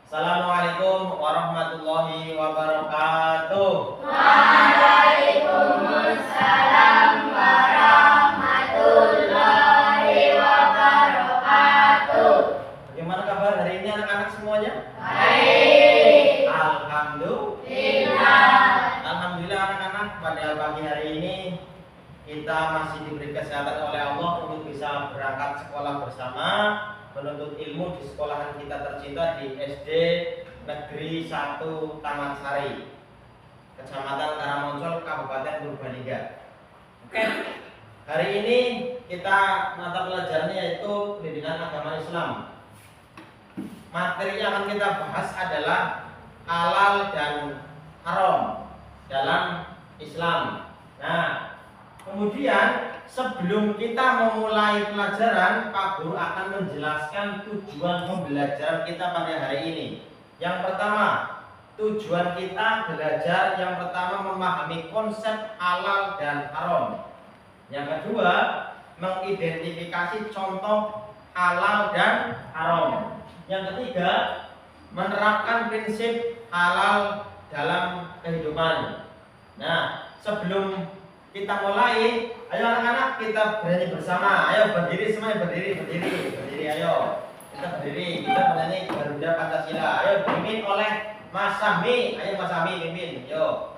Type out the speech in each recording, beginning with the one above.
Assalamualaikum warahmatullahi wabarakatuh. Waalaikumsalam warahmatullahi wabarakatuh. Bagaimana kabar hari ini anak-anak semuanya? Baik. Alhamdulillah anak-anak, pada pagi hari ini kita masih diberi kesehatan oleh Allah untuk bisa berangkat sekolah bersama, menuntut ilmu di sekolahan kita tercinta di SD Negeri 1 Taman Sari, Kecamatan Karamoncol, Kabupaten Purbalingga. Oke, hari ini kita mata pelajarannya yaitu pendidikan agama Islam. Materi yang akan kita bahas adalah halal dan haram dalam Islam. Nah, kemudian sebelum kita memulai pelajaran, Pak Guru akan menjelaskan tujuan pembelajaran kita pada hari ini. Yang pertama, tujuan kita belajar yang pertama memahami konsep halal dan haram. Yang kedua, mengidentifikasi contoh halal dan haram. Yang ketiga, menerapkan prinsip halal dalam kehidupan. Nah, sebelum kita mulai, ayo anak-anak kita bernyanyi bersama. Ayo berdiri semuanya, berdiri, ayo. Kita berdiri, kita bernyanyi Garuda Pancasila. Ayo dipimpin oleh Mas Sami. Ayo Mas Sami pimpin. Yo.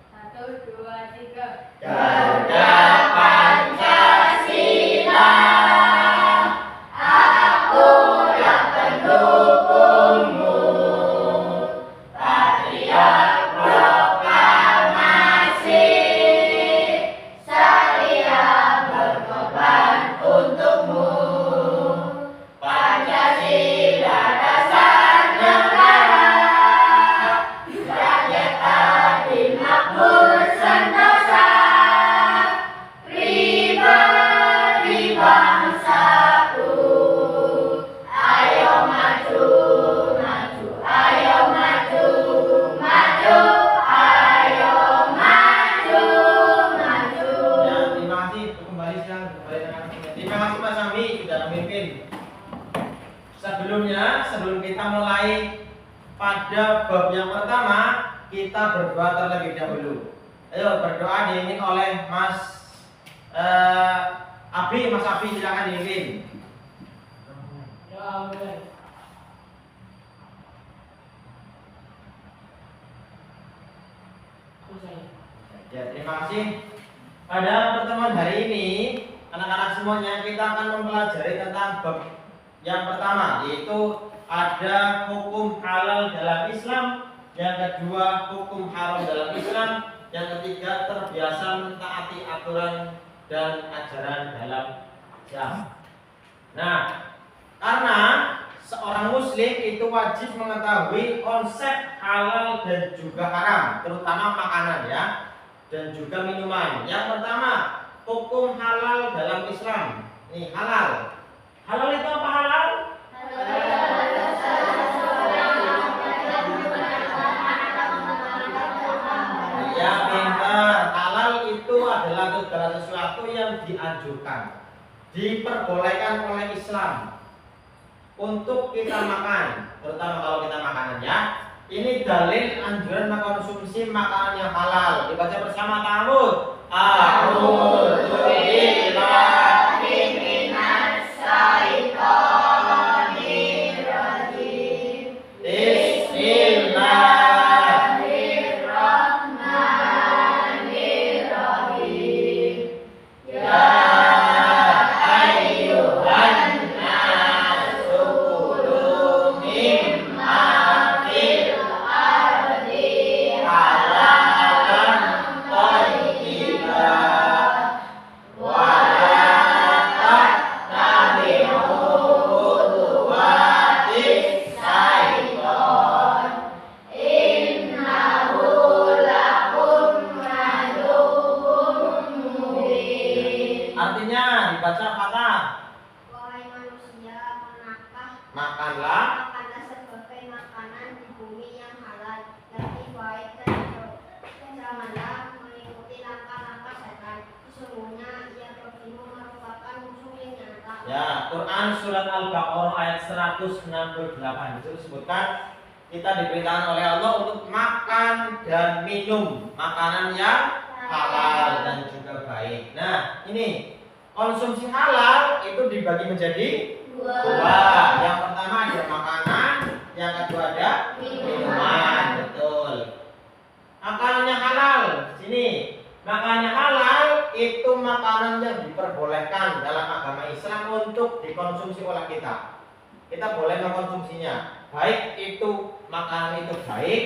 1, 2, 3. Garuda Pancasila, akulah pendukungmu. Patriot proklamasi, saya berkorban untukmu. Pancasila dasar negara, rakyat adil makmur sentosa, pribadi bangsaku. Ayo maju, maju, ayo maju, maju, ayo maju, maju. Ya, terima kasih. Kembali silakan kembali dengan terima kasih Mas Sami sudah memimpin. Sebelum kita mulai pada bab yang pertama, kita berdoa terlebih dahulu. Ayo berdoa diimpin oleh Mas Abi silakan diimpin. Ya, terima kasih. Pada pertemuan hari ini, anak-anak semuanya kita akan mempelajari tentang bab yang pertama, yaitu ada hukum halal dalam Islam, yang kedua hukum haram dalam Islam, yang ketiga terbiasa mentaati aturan dan ajaran dalam Islam. Nah, karena seorang muslim itu wajib mengetahui konsep halal dan juga haram, terutama makanan ya, dan juga minuman. Yang pertama, hukum halal dalam Islam. Ini halal. Halal itu apa halal? Ya, pintar. Halal itu adalah segala sesuatu yang dianjurkan, diperbolehkan oleh Islam untuk kita makan, terutama kalau kita makanan ya. Ini dalil anjuran mengkonsumsi makanan yang halal. Dibaca bersama ta'awud. A'udzu billahi minas syaitonir rajim. Bismillahirrahmanirrahim. Ya makanlah sebagai makanan di bumi yang halal, yang baik dan janganlah mengikuti langkah-langkah setan. Sesungguhnya ia bagimu merupakan musuh yang nyata. Ya, Quran surat Al-Baqarah ayat 168 itu disebutkan kita diperintahkan oleh Allah untuk makan dan minum makanan yang halal dan juga baik. Nah, ini konsumsi halal itu dibagi menjadi dua. Yang pertama ada makanan, yang kedua ada minuman. Betul. Makanannya halal. Sini. Makanannya halal itu makanan yang diperbolehkan dalam agama Islam untuk dikonsumsi oleh kita. Kita boleh mengkonsumsinya. Baik itu makanan itu baik,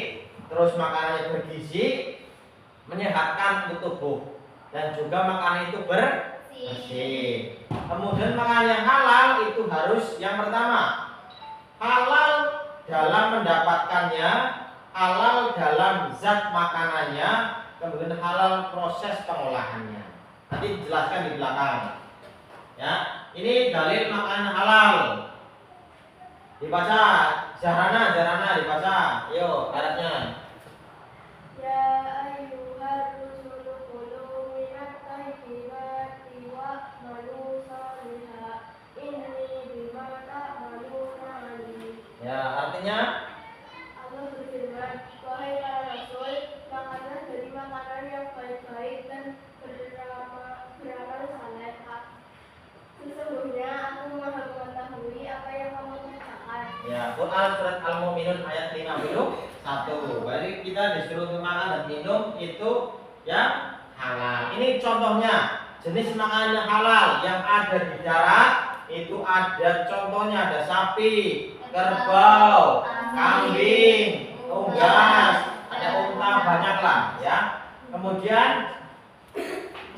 terus makanannya bergizi, menyehatkan untuk tubuh, dan juga makanan itu bersih. Kemudian makanan yang halal itu harus yang pertama halal dalam mendapatkannya, halal dalam zat makanannya, kemudian halal proses pengolahannya. Nanti dijelaskan di belakang. Ya, ini dalil makanan halal. Dibaca, Jarana dibaca. Yuk, Arabnya. Ya ayyuhar rusulu kulu minat tayyibati wa'malu salihah inni bima ta'maluna alim. Ya, artinya Allah berfirman, wahai para rasul, makanlah dari makanan yang baik-baik dan beramal saleh. Sesungguhnya aku Maha mengetahui apa yang kamu kerjakan. ya, Quran surat Al-Mu'minun ayat 51. Berarti kita disuruh untuk makan dan minum itu yang halal. Ini contohnya jenis makanan yang halal yang ada di darat itu ada contohnya ada sapi, kerbau, kambing, unggas, ada unta banyak lah ya. Kemudian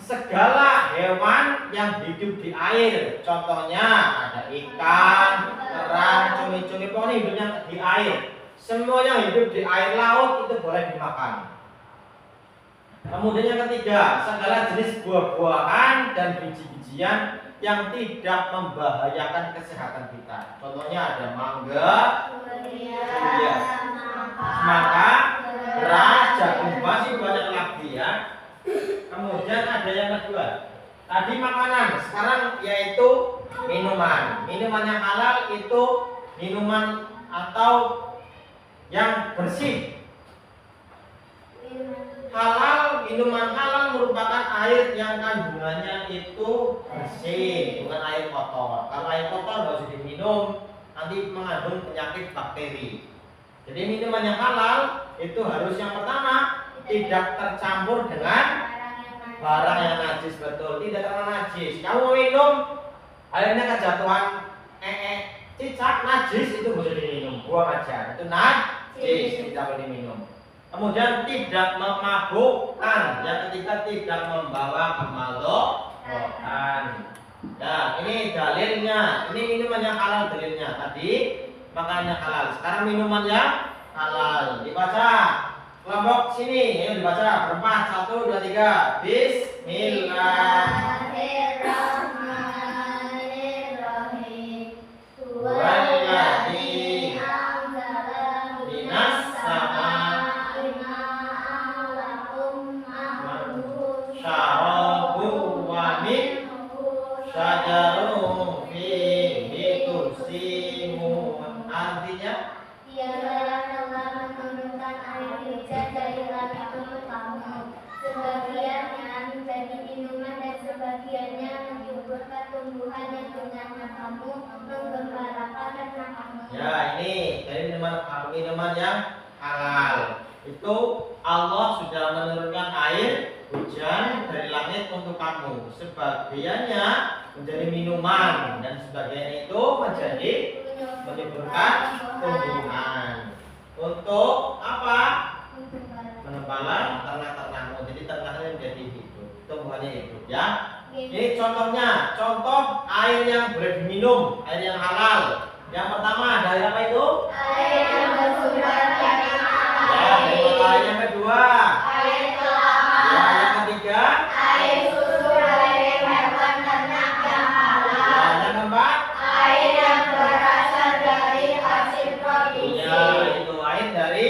segala hewan yang hidup di air, contohnya ada ikan, kerang, cumi-cumi, pokoknya hidupnya di air. Semua yang hidup di air laut itu boleh dimakan. Kemudian yang ketiga, segala jenis buah-buahan dan biji-bijian yang tidak membahayakan kesehatan kita. Contohnya ada mangga, semangka, beras, jagung, masih banyak lagi ya. Kemudian ada yang kedua, tadi makanan, sekarang yaitu minuman. Minuman yang halal itu minuman atau yang bersih. Halal, minuman halal merupakan air yang kandungannya itu bersih, bukan air kotor. Kalau air kotor nggak usah diminum, nanti mengandung penyakit bakteri. Jadi minuman yang halal itu harus yang pertama tidak tercampur dengan barang yang najis, betul, tidak terlalu najis. Kamu minum airnya kejatuhan cicak najis itu boleh diminum, buang aja, itu najis, tidak boleh diminum. Kemudian tidak memabukkan, yang ketiga tidak membawa kemaluan. Nah, ini dalilnya, ini minuman yang halal dalilnya. Tadi makanannya halal, sekarang minuman yang halal. Dibaca. Kelompok sini, ayo dibaca berempat, 1, 2, 3. Bismillahirrahmanirrahim. Walladzi anzala minas samaa'i ma'an lakum syarabun wa minhu syajarun fihi tusimun. Artinya dari langit untuk kamu, sebagiannya menjadi minuman dan sebagiannya menyuburkan tumbuhan yang dengannya kamu menggembalakan ternakmu. Ya, ini dari minuman yang halal. Itu Allah sudah menurunkan air hujan dari langit untuk kamu. Sebagiannya menjadi minuman dan sebagian itu menjadi menyuburkan tumbuhan. Untuk apa? Mengembala ternak-ternakmu, jadi ternaknya menjadi hidup, tumbuhannya hidup ya. Ini contohnya, contoh air yang boleh diminum, air yang halal. Yang pertama ada air apa itu? Air yang bersumber dari air. Ya, yang kedua? Air telaga. Ya, yang ketiga? Air susu dari hewan ternak yang halal. Ya, yang keempat? Air yang berasal dari hasil produksi. Ya, itu air dari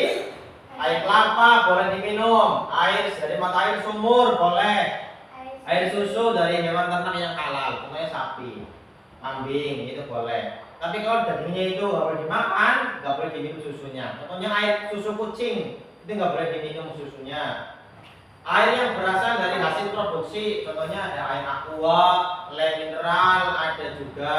air kelapa boleh diminum, air dari mata air sumur boleh, air susu dari hewan ternak yang halal, contohnya sapi. kambing itu boleh. Tapi kalau dagingnya itu nggak boleh dimakan, nggak boleh diminum susunya. Contohnya air susu kucing itu nggak boleh diminum susunya. Air yang berasal dari hasil produksi, contohnya ada air aqua, le mineral, ada juga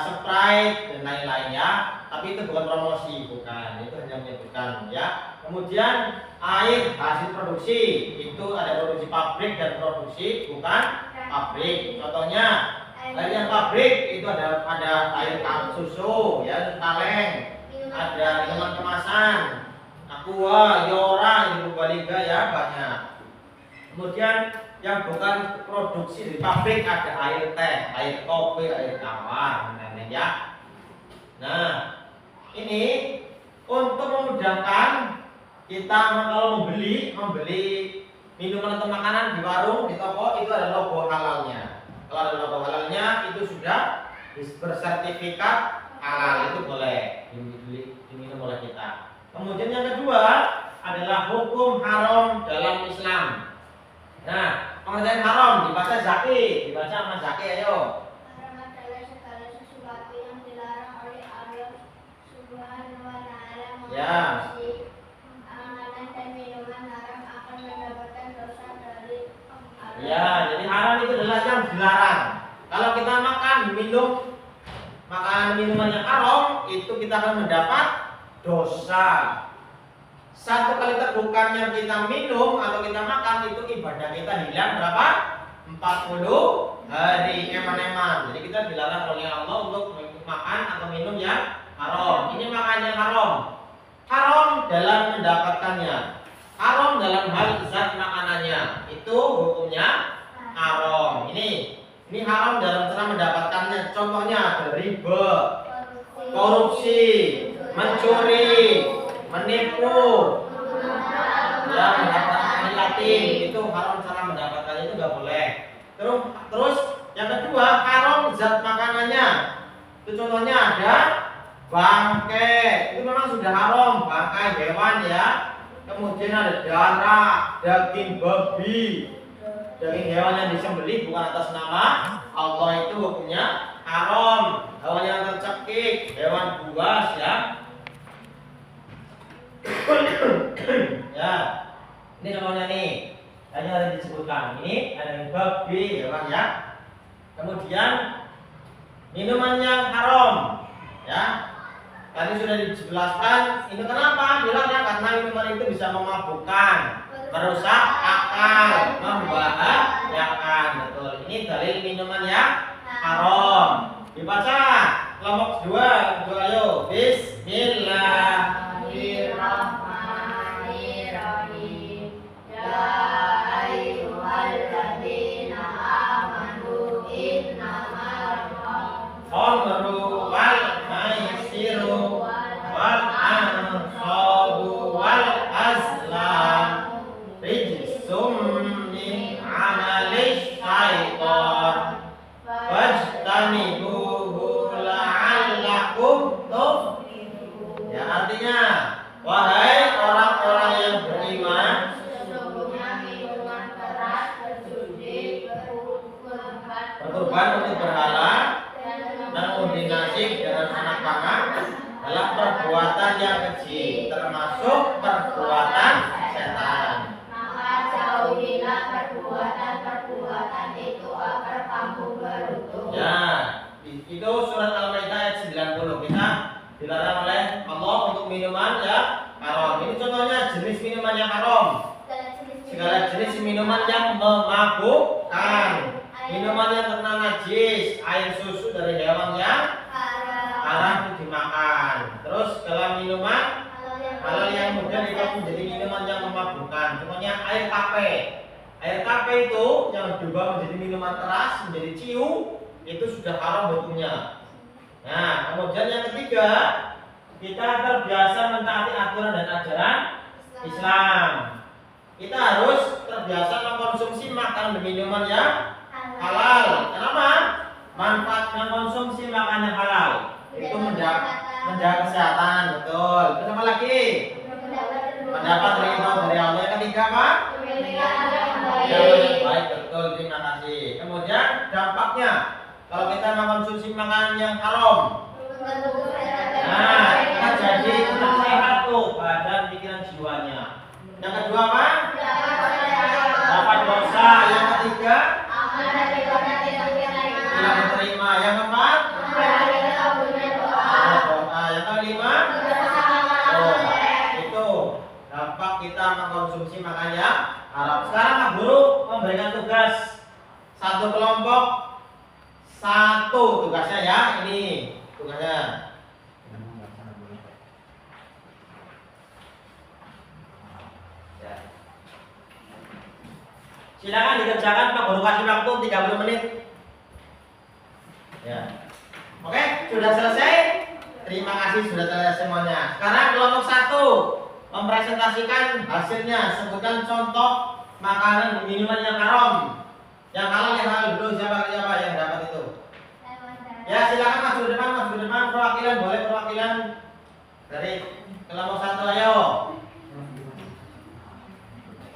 Sprite dan lain-lainnya. Tapi itu bukan promosi, bukan. Itu hanya menyebutkan ya. Kemudian air hasil produksi itu ada produksi pabrik dan produksi bukan pabrik. Contohnya air yang pabrik itu ada air susu, ya, kaleng, ada minuman kemasan, aqua, yora, Purbalingga ya banyak. Kemudian yang bukan produksi di pabrik ada air teh, air kopi, air tawar, dan ya. Nah, ini untuk memudahkan kita kalau membeli minuman atau makanan di warung, di toko itu ada logo halalnya. Kalau ada logo halalnya itu sudah bersertifikat halal, itu boleh diminum oleh kita. Kemudian yang kedua adalah hukum haram dalam Islam. Nah, pengertian haram dibaca Zaki, dibaca sama Zaki, ayo. Haram adalah segala sesuatu yang dilarang oleh Allah Subhanahu wa Ta'ala. Ya. Makanan dan minuman haram akan mendapatkan dosa dari Allah. Ya, jadi haram itu adalah yang dilarang. Kalau kita makan, minum makanan minuman yang haram, itu kita akan mendapat dosa. Satu kali tegukan yang kita minum atau kita makan itu ibadah kita hilang berapa? 40 hari eman-eman. Jadi kita dilarang oleh Allah untuk makan atau minum yang haram. Ini makan yang haram. Haram dalam mendapatkannya. Haram dalam hal zat makanannya. Itu hukumnya haram. Ini haram dalam cara mendapatkannya. Contohnya ada riba, korupsi, mencuri, menipu, ya, mendapatkan yatim, itu haram cara mendapatkannya, itu nggak boleh. Terus yang kedua haram zat makanannya. Itu contohnya ada bangkai, itu memang sudah haram, bangkai hewan ya. Kemudian ada darah, daging babi, daging hewan yang disembelih bukan atas nama Allah, itu hukumnya haram. Hewan yang tercekik, hewan buas ya. Ya, ini contohnya nih, tadi ada disebutkan ini ada babi hewan ya. Kemudian minuman yang haram, ya. Tadi sudah dijelaskan. Ini kenapa dilarang? Karena minuman itu bisa memabukkan, merusak akal, membahayakan. Betul. Ini dalil minuman yang haram. Dibaca kelompok kedua, ayo. Bismillah. Bismillahirrahmanirrahim. Ya ayyuhalladzina amanu innamal khamru wal maisiru wal ansabu wal azlam rijsum min amali syaitan wajtanibuhu la'allakum tuflihun. Ya, artinya wahai orang-orang yang beriman, sesungguhnya minuman keras, berjudi, berkorban untuk berhala dan kombinasi dengan anak panah adalah perbuatan yang keji, termasuk perbuatan setan. Maka jauhilah perbuatan itu agar kamu beruntung. Ya, itu surat Al-Maidah ayat 90. Kita dilarang oleh Allah untuk minuman ya haram. Ini contohnya jenis minuman yang haram. Segala jenis minuman yang memabukkan, minuman yang kena najis, air susu dari hewan yang haram itu dimakan. Terus kalau minuman halal yang kemudian itu menjadi minuman yang memabukkan. Contohnya air tape. Air tape itu yang diubah menjadi minuman keras, menjadi ciu, itu sudah haram hukumnya. Nah, kemudian yang ketiga, kita terbiasa mentaati aturan dan ajaran Islam. Kita harus terbiasa mengkonsumsi makanan dan minuman yang halal. Kenapa? Manfaat mengkonsumsi makanan yang halal itu menjaga kesehatan, betul. Terus apa lagi? Mendapat ridho dari Allah. Yang ketiga apa? Baik, betul. Terima kasih. Kemudian dampaknya kalau kita mengkonsumsi makanan yang haram? Nah, kita jadi tidak sehat tuh badan, pikiran, jiwanya. Yang kedua apa? Dapat dosa. Yang ketiga? Tidak diterima. Yang keempat? Yang kelima? Itu dampak kita mengkonsumsi makanan yang haram. Sekarang Pak Guru memberikan tugas satu kelompok, satu tugasnya ya, ini tugasnya. Silakan dikerjakan, Pak Guru kasih waktu 30 menit. Ya. Oke, sudah selesai. Terima kasih sudah selesai semuanya. Sekarang kelompok 1 mempresentasikan hasilnya. Sebutkan contoh makanan dan minuman yang haram. Yang halal, yang halal dulu, siapa yang dapat itu? Ya, silakan maju ke depan, perwakilan, boleh perwakilan dari kelompok 1, ayo.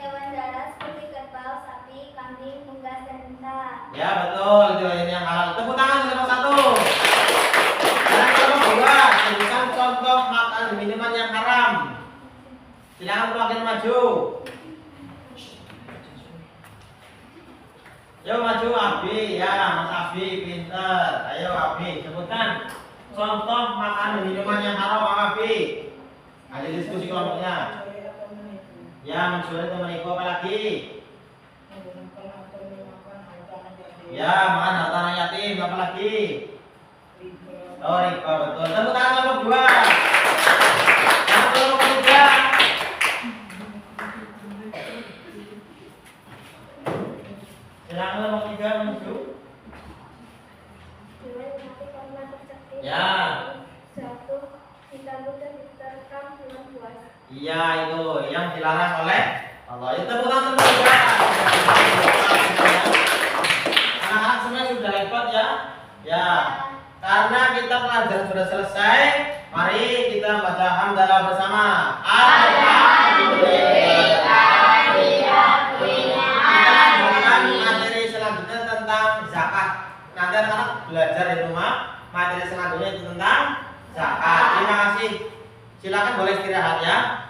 Hewan darat seperti kerbau, sapi, kambing, unggas, dan unta. Ya, betul, itu ini yang halal. Tepuk tangan untuk kelompok 1. Sekarang kelompok 2, sebutkan contoh makanan dan minuman yang haram. Silakan perwakilan maju. Ayo maju Abi, ya Mas Abi pinter. Ayo Abi, sebutkan contoh makanan dan minuman yang haram Abi. Ada diskusi kelompoknya. Ya mencuri teman Iko apa lagi? Ya makan harta anak yatim apa lagi? Oh riba betul. Tepuk tangan kelompok 2. Kelompok 3. Silakan kelompok 3 maju. Ya. Jatuh, ditambut dan diterkam dengan puas. Iya itu yang dilarang oleh Allah. Itu tepuk tangan juga. Anak-anak semua sudah hebat ya. Ya. Karena kita pelajaran sudah selesai, mari kita baca hamdalah bersama. Alhamdulillah. Kita lanjutkan materi selanjutnya tentang zakat. Nanti anak-anak belajar di rumah. Materi selanjutnya itu tentang zakat. Terima kasih. Silakan boleh istirahat ya.